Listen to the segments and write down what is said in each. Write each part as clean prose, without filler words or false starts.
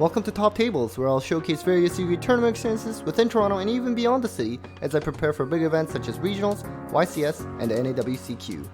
Welcome to Top Tables, where I'll showcase various YuGiOh tournament experiences within Toronto and even beyond the city as I prepare for big events such as Regionals, YCS, and the NAWCQ.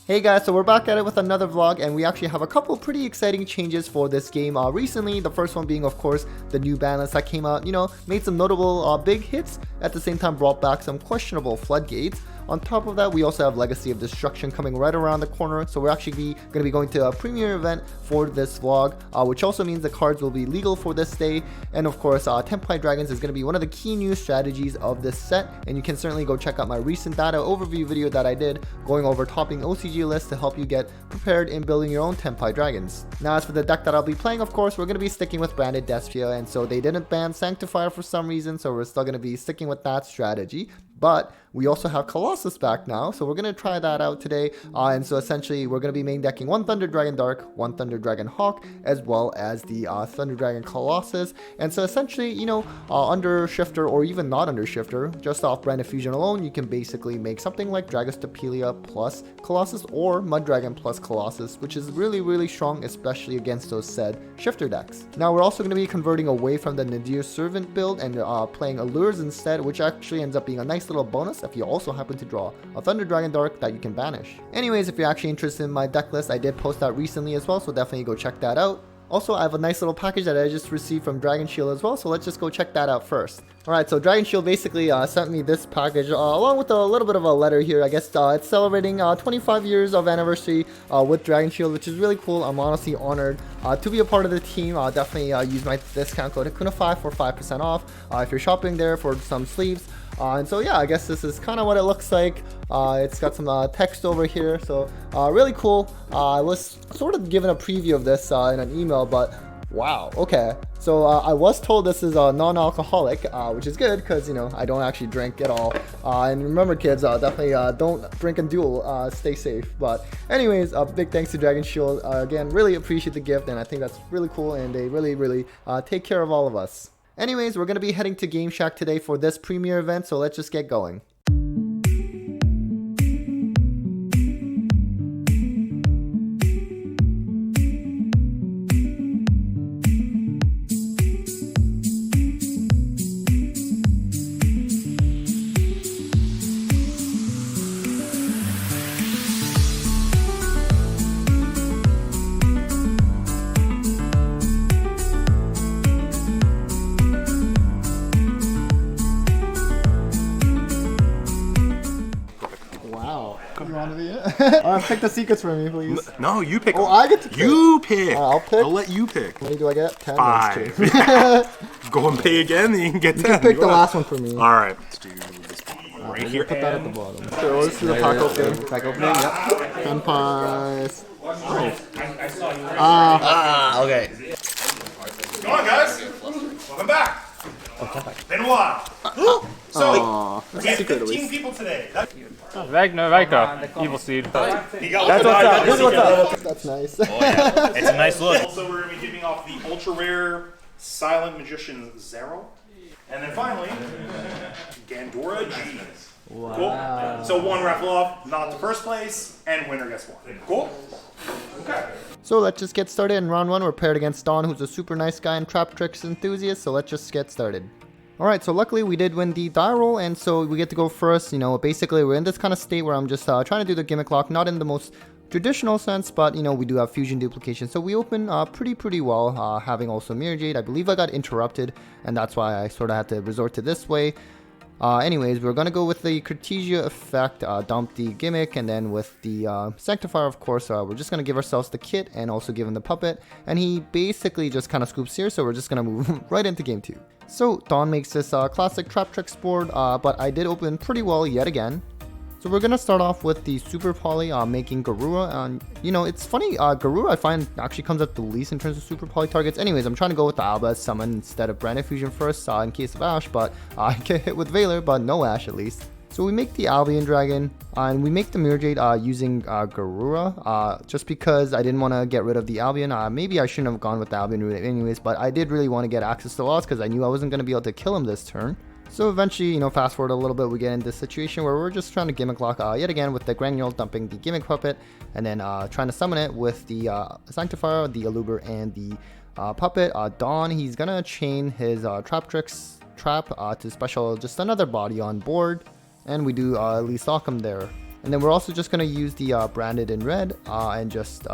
Hey guys, so we're back at it with another vlog, and we actually have a couple pretty exciting changes for this game recently. The first one being, of course, the new ban list that came out, made some notable big hits, at the same time brought back some questionable floodgates. On top of that, we also have Legacy of Destruction coming right around the corner, so we're actually going to be going to a premiere event for this vlog, which also means the cards will be legal for this day. And of course, Tempai Dragons is going to be one of the key new strategies of this set, and you can certainly go check out my recent data overview video that I did going over topping OCG lists to help you get prepared in building your own Tempai Dragons. Now, as for the deck that I'll be playing, of course, we're going to be sticking with Branded Despia, and so they didn't ban Sanctifier for some reason, so we're still going to be sticking with that strategy. But we also have Colossus back now, so we're going to try that out today. And so essentially, we're going to be main decking one Thunder Dragon Dark, one Thunder Dragon Hawk, as well as the Thunder Dragon Colossus. And so essentially, under Shifter or even not under Shifter, just off Branded Fusion alone, you can basically make something like Dragostapelia plus Colossus or Mud Dragon plus Colossus, which is really, really strong, especially against those said Shifter decks. Now, we're also going to be converting away from the Nadir Servant build and playing Allures instead, which actually ends up being a nice little bonus if you also happen to draw a Thunder Dragon Dark that you can banish. Anyways, if you're actually interested in my deck list, I did post that recently as well, so definitely go check that out. Also, I have a nice little package that I just received from Dragon Shield as well, so let's just go check that out first. Alright, so Dragon Shield basically sent me this package along with a little bit of a letter here. I guess it's celebrating 25 years of anniversary with Dragon Shield, which is really cool. I'm honestly honored to be a part of the team. Definitely use my discount code Hakuna5 for 5% off if you're shopping there for some sleeves. And so yeah, I guess this is kind of what it looks like. It's got some text over here, so really cool. I was sort of given a preview of this in an email, but wow, okay. So I was told this is non-alcoholic, which is good because, I don't actually drink at all. And remember kids, definitely don't drink and duel, stay safe. But anyways, big thanks to Dragon Shield. Again, really appreciate the gift, and I think that's really cool, and they really take care of all of us. Anyways, we're going to be heading to Game Shack today for this premiere event, so let's just get going. Alright, pick the secrets for me, please. No, you pick. Oh, I get to pick. You pick. I'll pick. I'll let you pick. How many do I get? 10. 5. Go and pay again, then you can get 10. You can pick the last one for me. Alright, let's do this right here. Put that at the bottom. So let's do the pack opening. Pack opening, yep. 10 pies. Okay. Come on, guys. Welcome back. Been a while. So, we have 15 people today. Ragnar, Evil Seed. That's what's up. This is what's up. That's nice. Oh, yeah. It's a nice look. Also, we're going to be giving off the ultra rare Silent Magician Zero. And then finally, Gandora G. Wow. Cool. So one raffle off, not the first place, and winner gets one. Cool? Okay. So let's just get started. In round 1, we're paired against Don, who's a super nice guy and trap tricks enthusiast, so let's just get started. Alright, so luckily we did win the die roll, and so we get to go first. Basically we're in this kind of state where I'm just trying to do the gimmick lock, not in the most traditional sense, but we do have fusion duplication, so we open pretty well, having also Mirror Jade. I believe I got interrupted, and that's why I sort of had to resort to this way. Anyways, we're gonna go with the Cartesia effect, dump the gimmick, and then with the Sanctifier, of course, we're just gonna give ourselves the kit and also give him the puppet, and he basically just kind of scoops here, so we're just gonna move right into game 2. So Dawn makes this classic trap tricks board, but I did open pretty well yet again. So we're gonna start off with the Super Poly, making Garura, and it's funny, Garura I find actually comes up the least in terms of Super Poly targets. Anyways, I'm trying to go with the Alba as summon instead of Branded Fusion first, in case of Ash, but I get hit with Valor, but no Ash at least. So we make the Albion Dragon, and we make the Mirror Jade using Garura, just because I didn't want to get rid of the Albion. Maybe I shouldn't have gone with the Albion route anyways, but I did really want to get access to Lost because I knew I wasn't going to be able to kill him this turn. So eventually, you know, fast forward a little bit, we get in this situation where we're just trying to gimmick lock yet again with the Granule dumping the gimmick puppet, and then trying to summon it with the Sanctifier, the Aluber, and the puppet. Dawn, he's gonna chain his Traptrix trap to special just another body on board, and we do at least lock him there. And then we're also just gonna use the Branded in red and just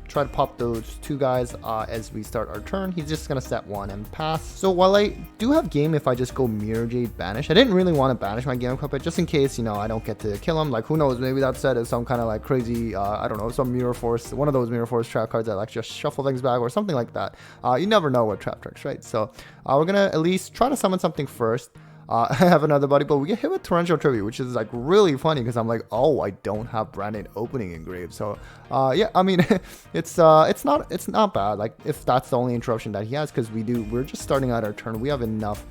try to pop those two guys as we start our turn. He's just gonna set one and pass. So while I do have game if I just go Mirror Jade Banish, I didn't really want to banish my Gimmick Puppet just in case, you know, I don't get to kill him. Like, who knows, maybe that set is some kind of like crazy, I don't know, some Mirror Force, one of those Mirror Force trap cards that like just shuffle things back or something like that. You never know what trap tricks, right? So we're gonna at least try to summon something first. I have another buddy, but we get hit with Torrential Tribute, which is like really funny because I'm like, oh, I don't have Branded Opening engraved. So yeah, I mean, it's not bad. Like if that's the only interruption that he has, because we're just starting out our turn. We have enough,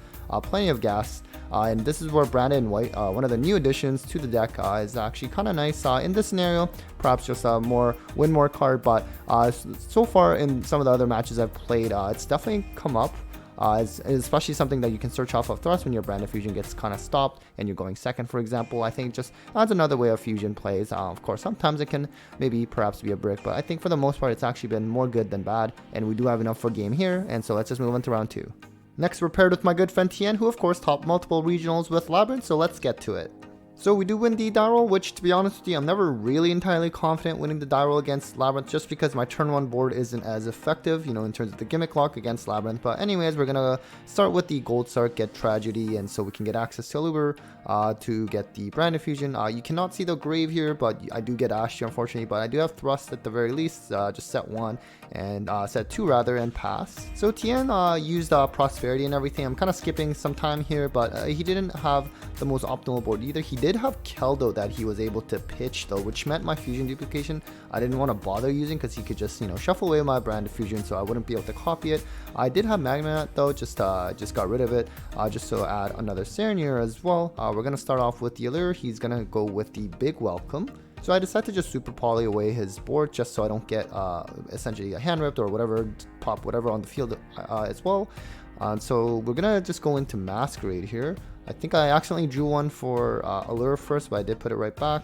plenty of gas, and this is where Branded in white, one of the new additions to the deck, is actually kind of nice in this scenario. Perhaps just a win more card, but so far in some of the other matches I've played, it's definitely come up. It's especially something that you can search off of thrust when your Branded Fusion gets kind of stopped and you're going second, for example. I think just adds another way of Fusion plays. Of course, sometimes it can perhaps be a brick, but I think for the most part, it's actually been more good than bad. And we do have enough for game here, and so let's just move on to round 2. Next, we're paired with my good friend Tien, who of course topped multiple regionals with Labyrinth, so let's get to it. So we do win the die roll, which to be honest with you, I'm never really entirely confident winning the die roll against Labyrinth just because my turn 1 board isn't as effective, you know, in terms of the gimmick lock against Labyrinth. But anyways, we're gonna start with the Gold Sark, get Tragedy, and so we can get access to Aluber to get the Branded Fusion. You cannot see the grave here, but I do get Astro unfortunately, but I do have Thrust at the very least, just set 1 and set 2 rather and pass. So Tien used Prosperity and everything. I'm kind of skipping some time here, but he didn't have the most optimal board either. He did have Keldo that he was able to pitch though, which meant my Fusion duplication I didn't want to bother using because he could just, you know, shuffle away my Branded Fusion, so I wouldn't be able to copy it. I did have Magnet though, just got rid of it, just so add another Serenir as well. We're gonna start off with the Allure. He's gonna go with the Big Welcome. So I decided to just super poly away his board just so I don't get essentially a hand ripped or whatever, pop whatever on the field as well. So we're gonna just go into Masquerade here. I think I accidentally drew one for Allure first, but I did put it right back.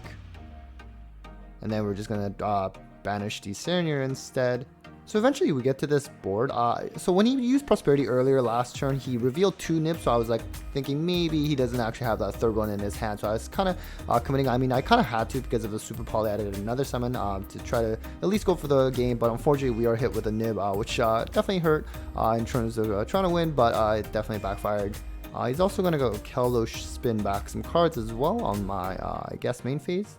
And then we're just gonna banish the Serenir instead. So eventually we get to this board. So when he used Prosperity earlier last turn, he revealed 2 nibs. So I was like thinking maybe he doesn't actually have that third one in his hand. So I was kind of committing. I mean, I kind of had to because of the Super Poly. I added another summon to try to at least go for the game. But unfortunately, we are hit with a nib, which definitely hurt in terms of trying to win. But it definitely backfired. He's also going to go Keldo spin back some cards as well on my, I guess, main phase.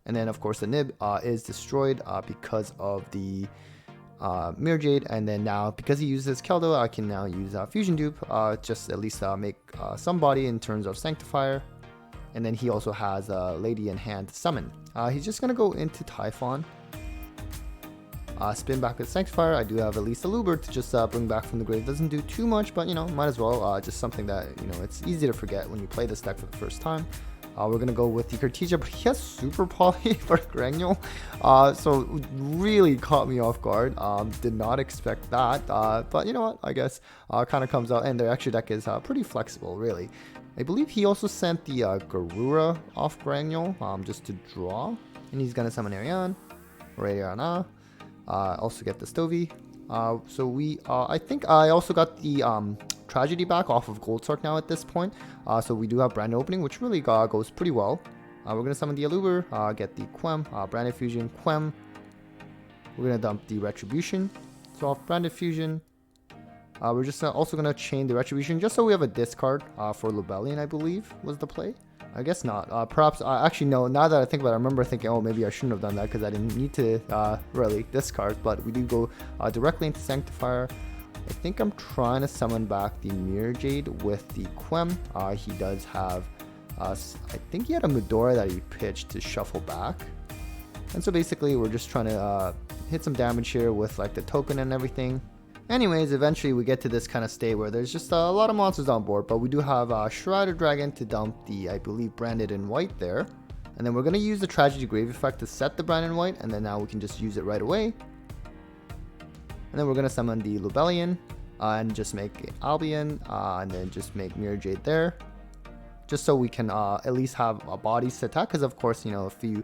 And then, of course, the nib is destroyed because of the Mirror Jade. And then now, because he uses Keldo, I can now use Fusion Dupe, just at least make somebody in terms of Sanctifier. And then he also has Lady in hand to summon. He's just going to go into Typhon. Spin back with Sanctifier. I do have at least a Luber to just bring back from the grave. Doesn't do too much, but you know, might as well. Just something that, you know, it's easy to forget when you play this deck for the first time. We're gonna go with the Cartesia, but he has Super Poly for Granule, so really caught me off guard. Did not expect that, but you know what? I guess kind of comes out, and their extra deck is pretty flexible, really. I believe he also sent the Garura off Granule, just to draw, and he's gonna summon Ariane, Rayana. Also get the Stovey. So we, I think I also got the Tragedy back off of Gold Sark now at this point. So we do have Branded Opening, which really goes pretty well. We're going to summon the Aluber, get the Quem, Branded Fusion, Quem. We're going to dump the Retribution. So off Branded Fusion. We're just also going to chain the Retribution just so we have a discard for Lubellion, I believe, was the play. I guess not. Perhaps, actually no, now that I think about it, I remember thinking, oh, maybe I shouldn't have done that because I didn't need to really discard, but we do go directly into Sanctifier. I think I'm trying to summon back the Mirror Jade with the Quem. He does have, I think he had a Medora that he pitched to shuffle back. And so basically we're just trying to hit some damage here with like the token and everything. Anyways, eventually we get to this kind of state where there's just a lot of monsters on board, but we do have Shrouded Dragon to dump the, I believe, Branded in white there. And then we're going to use the Tragedy Grave effect to set the Branded in white, and then now we can just use it right away. And then we're going to summon the Lubellion. and just make Albion, and then just make Mirror Jade there. Just so we can at least have bodies to attack, because of course, you know, if you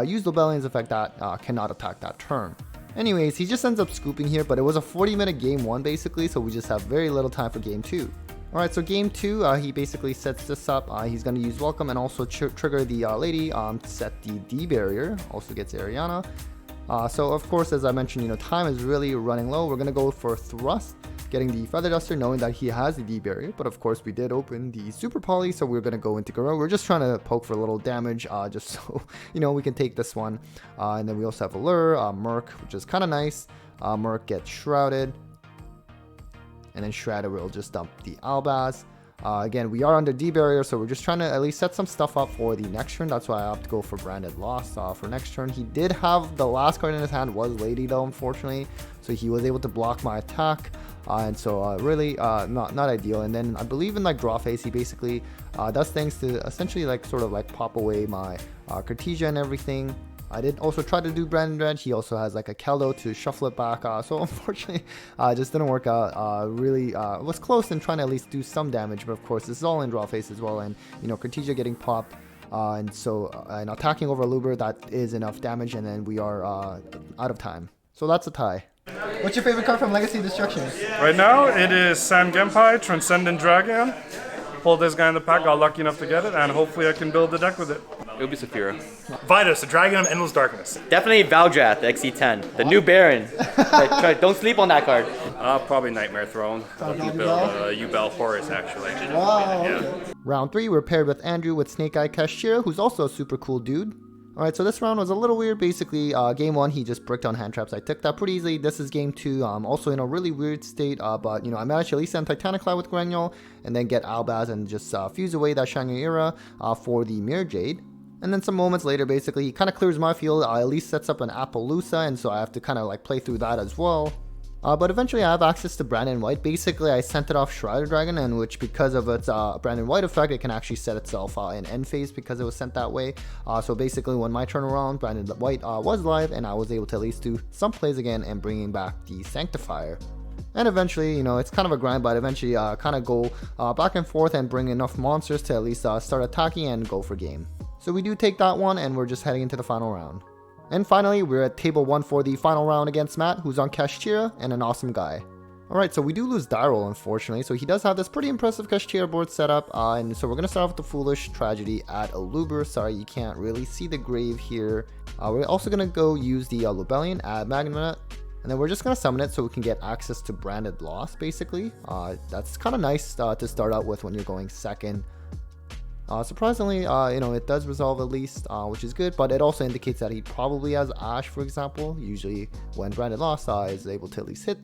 use Lobellion's effect, that cannot attack that turn. Anyways, he just ends up scooping here, but it was a 40-minute game 1 basically, so we just have very little time for game 2. Alright, so game 2, he basically sets this up. He's going to use Welcome and also trigger the lady, set the D barrier, also gets Ariana. So of course, as I mentioned, you know, time is really running low. We're going to go for Thrust, getting the Feather Duster, knowing that he has the D barrier. But of course, we did open the Super Poly, so we're going to go into Garou. We're just trying to poke for a little damage, just so, you know, we can take this one. And then we also have Allure, Merc, which is kind of nice. Merc gets Shrouded. And then Shredder will just dump the Albaz. Again, we are under D barrier, so we're just trying to at least set some stuff up for the next turn. That's why I have to go for Branded Loss for next turn. He did have the last card in his hand was Lady though, unfortunately, so he was able to block my attack, and so really not ideal. And then I believe in like draw phase, he basically does things to essentially like sort of like pop away my Cartesia and everything. I did also try to do Branded Red. He also has like a Keldo to shuffle it back. So unfortunately, just didn't work out. Really was close in trying to at least do some damage. But of course, this is all in draw phase as well. And, you know, Cartesia getting popped. And so and attacking over Luber, that is enough damage. And then we are out of time. So that's a tie. What's your favorite card from Legacy Destruction? Right now, it is San Genpai, Transcendent Dragon. Pulled this guy in the pack, got lucky enough to get it, and hopefully I can build the deck with it. It'll be Saphira. Vitus, the Dragon of Endless Darkness. Definitely Valdrath, the XE10, the new Baron. Don't sleep on that card. Probably Nightmare Throne. Looking to build Yubel Horus, actually. Wow, okay. Round 3, we're paired with Andrew with Snake Eye Kashira, who's also a super cool dude. Alright, so this round was a little weird. Basically, game 1, he just bricked on hand traps. I took that pretty easily. This is game 2, also in a really weird state, but, you know, I managed to at least send Titanic Cloud with Granule, and then get Albaz and just fuse away that Shangri-Ira for the Mirror Jade. And then some moments later, basically, he kind of clears my field, at least sets up an Appaloosa, and so I have to kind of like play through that as well. But eventually I have access to Branded White. Basically, I sent it off Shrouded Dragon, and which because of its Branded White effect, it can actually set itself in end phase because it was sent that way. So basically, when my turn around, Branded White was live, and I was able to at least do some plays again and bringing back the Sanctifier. And eventually, you know, it's kind of a grind, but eventually kind of go back and forth and bring enough monsters to at least start attacking and go for game. So we do take that one, and we're just heading into the final round. And finally, we're at table 1 for the final round against Matt, who's on Kashira and an awesome guy. Alright, so we do lose die roll, unfortunately, so he does have this pretty impressive Kashira board set up, and so we're going to start off with the Foolish Tragedy at Aluber. Sorry, you can't really see the grave here. We're also going to go use the Lobellion at Magnet, and then we're just going to summon it so we can get access to Branded Loss, basically. That's kind of nice to start out with when you're going second. Surprisingly, you know, it does resolve at least, which is good, but it also indicates that he probably has Ash, for example. Usually when Branded Loss is able to at least hit.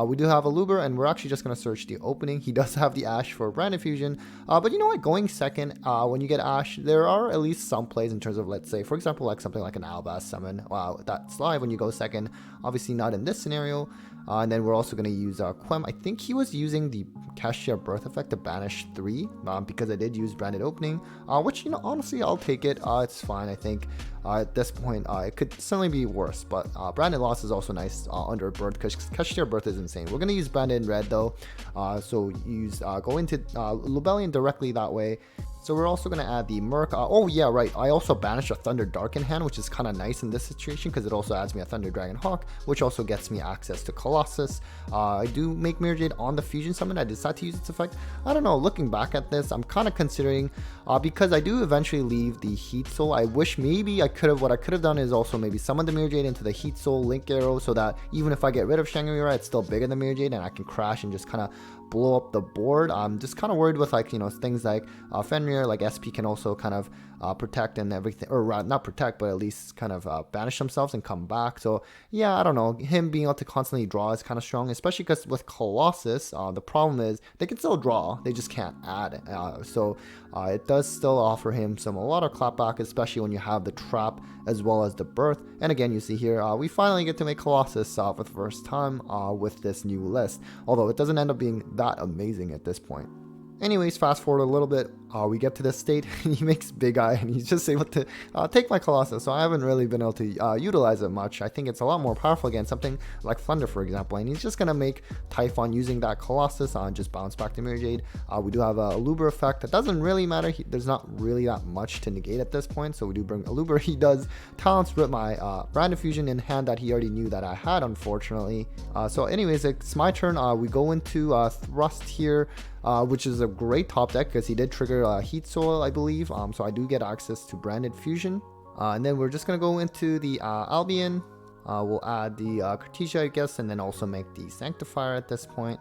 We do have a Luber, and we're actually just going to search the opening. He does have the Ash for Branded Fusion, but you know what, going second, when you get Ash, there are at least some plays in terms of, let's say, for example, like something like an Albaz summon. Wow, that's live when you go second. Obviously not in this scenario. And then we're also going to use Quem. I think he was using the Kashia Birth effect to banish 3 because I did use Branded Opening, which, you know, honestly, I'll take it. It's fine, I think. At this point, it could certainly be worse, but Branded Loss is also nice under Birth because Kashia Birth is insane. We're going to use Branded Red, though, so use go into Lobellion directly that way. So we're also going to add the Merc. Oh yeah, right. I also banished a Thunder Dark in hand, which is kind of nice in this situation because it also adds me a Thunder Dragon Hawk, which also gets me access to Colossus. I do make Mirror Jade on the Fusion Summon. I decide to use its effect. I don't know, looking back at this, I'm kind of considering, because I do eventually leave the Heat Soul, I wish maybe what I could have done is also maybe summon the Mirror Jade into the Heat Soul Link Arrow so that even if I get rid of Shangri-Ira, it's still bigger than Mirror Jade and I can crash and just kind of blow up the board. I'm just kind of worried with, like, you know, things like Fenrir, like SP can also kind of protect and everything, or not protect, but at least kind of banish themselves and come back. So yeah, I don't know, him being able to constantly draw is kind of strong, especially because with Colossus, the problem is they can still draw, they just can't add. So it does still offer him a lot of clapback, especially when you have the trap as well as the birth. And again, you see here, we finally get to make Colossus for the first time with this new list, although it doesn't end up being that amazing at this point. Anyways, fast forward a little bit, we get to this state, he makes Big Eye, and he's just able to take my Colossus. So I haven't really been able to utilize it much. I think it's a lot more powerful against something like Thunder, for example. And he's just going to make Typhon using that Colossus on just bounce back to Mirror Jade. We do have a Aluber effect. That doesn't really matter. There's not really that much to negate at this point. So we do bring Aluber. He does Talents Rip my Branded Fusion in hand that he already knew that I had, unfortunately. So anyways, it's my turn. We go into Thrust here. Which is a great top deck because he did trigger Heat Soil, I believe. So I do get access to Branded Fusion. And then we're just going to go into the Albion. We'll add the Cartesia, I guess, and then also make the Sanctifier at this point.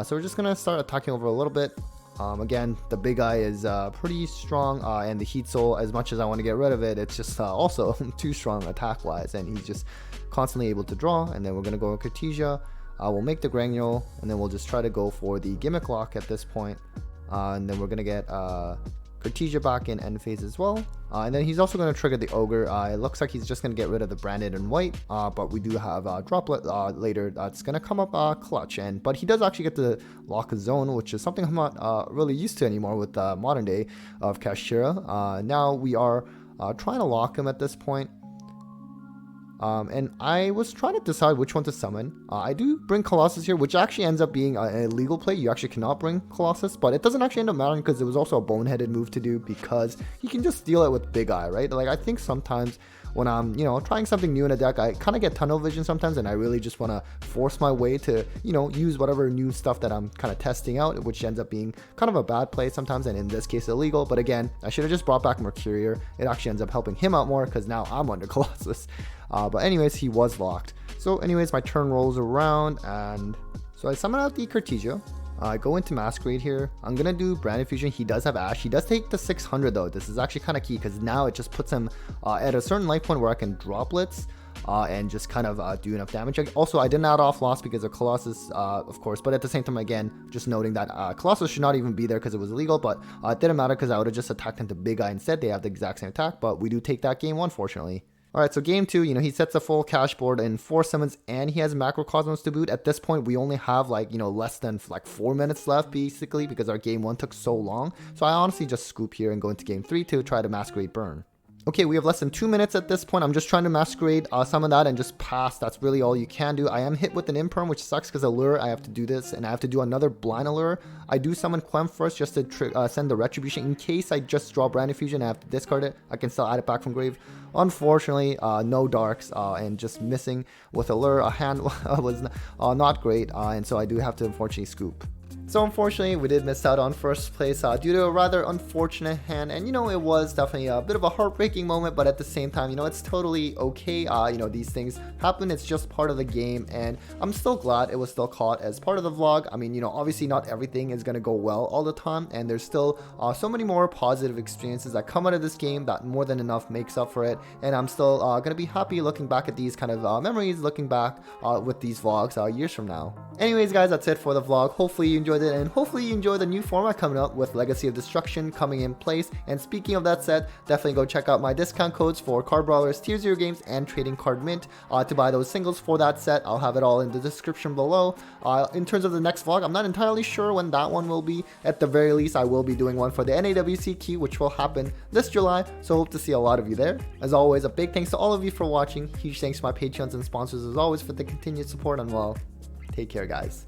So we're just going to start attacking over a little bit. Again, the Big Eye is pretty strong, and the Heat Soul, as much as I want to get rid of it, it's just also too strong attack-wise, and he's just constantly able to draw. And then we're going to go with Cartesia. We'll make the Granule, and then we'll just try to go for the Gimmick Lock at this point. And then we're going to get Cartesia back in end phase as well. And then he's also going to trigger the Ogre. It looks like he's just going to get rid of the Branded and White, but we do have Droplet later that's going to come up clutch. But he does actually get to lock a zone, which is something I'm not really used to anymore with modern day of Kashtira. Now we are trying to lock him at this point. And I was trying to decide which one to summon. I do bring Colossus here, which actually ends up being an illegal play. You actually cannot bring Colossus, but it doesn't actually end up mattering because it was also a boneheaded move to do because you can just steal it with Big Eye, right? Like, I think sometimes when I'm, trying something new in a deck, I kind of get tunnel vision sometimes, and I really just want to force my way to, use whatever new stuff that I'm kind of testing out, which ends up being kind of a bad play sometimes, and in this case illegal. But again, I should have just brought back Mercurier. It actually ends up helping him out more because now I'm under Colossus. But anyways, he was locked. So anyways, my turn rolls around, and so I summon out the Cartesia. I go into Masquerade here. I'm going to do Branded Fusion. He does have Ash. He does take the 600 though. This is actually kind of key because now it just puts him at a certain life point where I can Droplets and just kind of do enough damage. Also, I didn't add off loss because of Colossus, of course, but at the same time, again, just noting that Colossus should not even be there because it was illegal, but it didn't matter because I would have just attacked into Big Eye instead. They have the exact same attack, but we do take that game one, fortunately. Alright, so game 2, he sets a full cash board in 4 summons, and he has Macrocosmos to boot. At this point, we only have less than 4 minutes left, basically, because our game 1 took so long. So I honestly just scoop here and go into game 3 to try to Masquerade Burn. Okay, we have less than 2 minutes at this point. I'm just trying to Masquerade, summon that, and just pass. That's really all you can do. I am hit with an Imperm, which sucks because Allure, I have to do this, and I have to do another Blind Allure. I do summon Quem first just to send the Retribution. In case I just draw Branded Fusion and I have to discard it, I can still add it back from grave. Unfortunately, no Darks, and just missing with Allure. A hand was not great, and so I do have to unfortunately scoop. So unfortunately, we did miss out on first place due to a rather unfortunate hand, and it was definitely a bit of a heartbreaking moment, but at the same time, it's totally okay. These things happen, it's just part of the game, and I'm still glad it was still caught as part of the vlog. I mean, obviously not everything is going to go well all the time, and there's still so many more positive experiences that come out of this game that more than enough makes up for it, and I'm still going to be happy looking back at these kind of memories, looking back with these vlogs years from now. Anyways, guys, that's it for the vlog. Hopefully you enjoyed it, and hopefully you enjoy the new format coming up with Legacy of Destruction coming in place. And speaking of that said, definitely go check out my discount codes for Card Brawlers, Tier 0 Games, and Trading Card Mint to buy those singles for that set. I'll have it all in the description below. In terms of the next vlog, I'm not entirely sure when that one will be. At the very least, I will be doing one for the NAWCQ, which will happen this July, so hope to see a lot of you there. As always, a big thanks to all of you for watching. Huge thanks to my Patreons and sponsors as always for the continued support, and well, take care, guys.